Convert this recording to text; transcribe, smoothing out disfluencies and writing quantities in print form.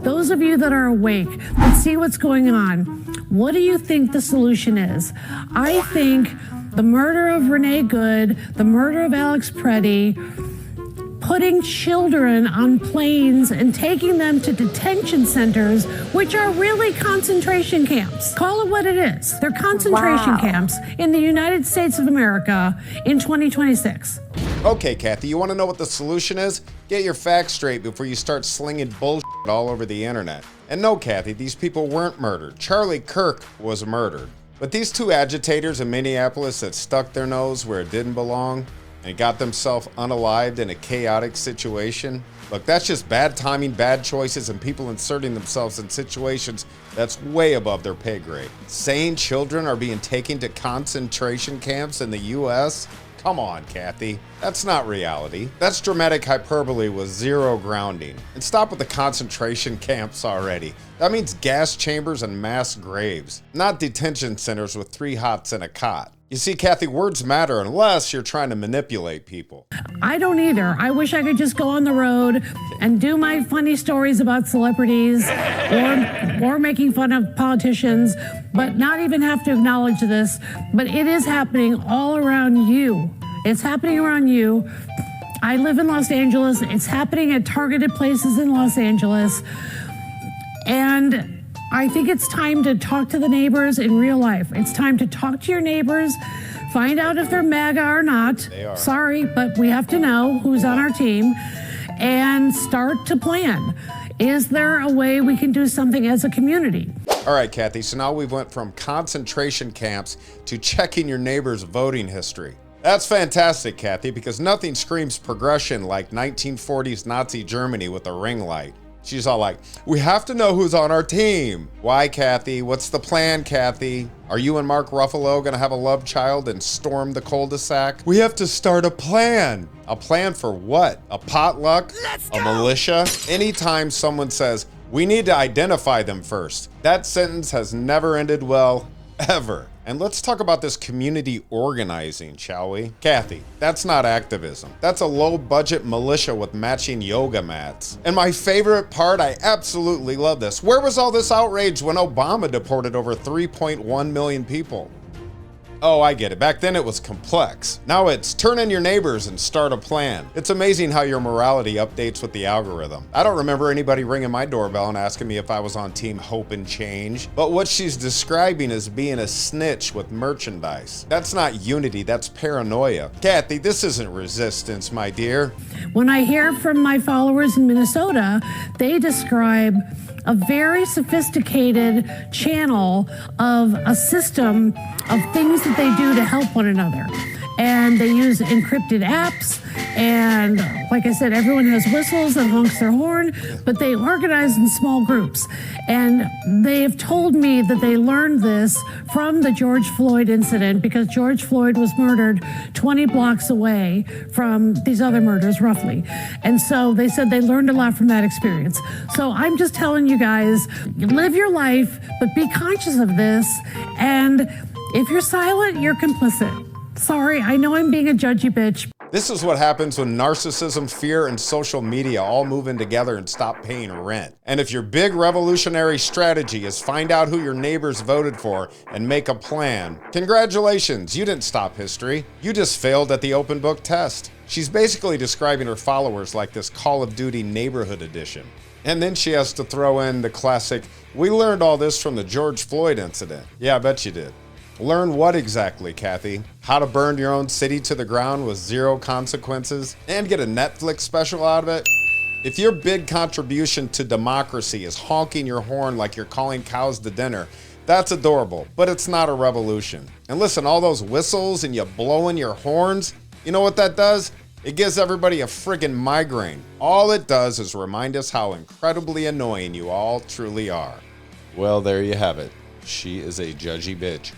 Those of you that are awake, that see what's going on, what do you think the solution is? I think the murder of Rodney Hood, the murder of Alex Preddy, putting children on planes and taking them to detention centers, which are really concentration camps. Call it what it is. They're concentration camps in the United States of America in 2026. Okay, Kathy, you want to know what the solution is? Get your facts straight before you start slinging bullshit all over the internet. And no, Kathy, these people weren't murdered. Charlie Kirk was murdered. But these two agitators in Minneapolis that stuck their nose where it didn't belong and got themselves unalived in a chaotic situation. Look, that's just bad timing, bad choices, and people inserting themselves in situations that's way above their pay grade. Sane children are being taken to concentration camps in the U.S.? Come on, Kathy. That's not reality. That's dramatic hyperbole with zero grounding. And stop with the concentration camps already. That means gas chambers and mass graves, not detention centers with 3 hots and a cot. You see, Kathy, words matter unless you're trying to manipulate people. I don't either. I wish I could just go on the road and do my funny stories about celebrities or making fun of politicians, but not even have to acknowledge this. But it is happening all around you. It's happening around you. I live in Los Angeles. It's happening at targeted places in Los Angeles. And I think it's time to talk to the neighbors in real life. It's time to talk to your neighbors, find out if they're MAGA or not. They are. Sorry, but we have to know who's on our team and start to plan. Is there a way we can do something as a community? All right, Kathy, so now we've went from concentration camps to checking your neighbor's voting history. That's fantastic, Kathy, because nothing screams progression like 1940s Nazi Germany with a ring light. She's all like, we have to know who's on our team. Why, Kathy? What's the plan, Kathy? Are you and Mark Ruffalo gonna have a love child and storm the cul-de-sac? We have to start a plan. A plan for what? A potluck? A militia? Anytime someone says, we need to identify them first, that sentence has never ended well, ever. And let's talk about this community organizing, shall we? Kathy, that's not activism. That's a low-budget militia with matching yoga mats. And my favorite part, I absolutely love this. Where was all this outrage when Obama deported over 3.1 million people? Oh, I get it. Back then it was complex. Now it's turn in your neighbors and start a plan. It's amazing how your morality updates with the algorithm. I don't remember anybody ringing my doorbell and asking me if I was on Team Hope and Change. But what she's describing is being a snitch with merchandise. That's not unity, that's paranoia. Kathy, this isn't resistance, my dear. When I hear from my followers in Minnesota, they describe a very sophisticated channel of a system of things that they do to help one another. And they use encrypted apps, and like I said, everyone has whistles and honks their horn, but they organize in small groups. And they have told me that they learned this from the George Floyd incident, because George Floyd was murdered 20 blocks away from these other murders, roughly. And so they said they learned a lot from that experience. So I'm just telling you guys, live your life, but be conscious of this. And if you're silent, you're complicit. Sorry, I know I'm being a judgy bitch. This is what happens when narcissism, fear, and social media all move in together and stop paying rent. And if your big revolutionary strategy is find out who your neighbors voted for and make a plan, congratulations, you didn't stop history. You just failed at the open book test. She's basically describing her followers like this Call of Duty neighborhood edition. And then she has to throw in the classic, we learned all this from the George Floyd incident. Yeah, I bet you did. Learn what exactly, Kathy? How to burn your own city to the ground with zero consequences and get a Netflix special out of it? If your big contribution to democracy is honking your horn like you're calling cows to dinner, that's adorable, but it's not a revolution. And listen, all those whistles and you blowing your horns, you know what that does? It gives everybody a friggin' migraine. All it does is remind us how incredibly annoying you all truly are. Well, there you have it. She is a judgy bitch.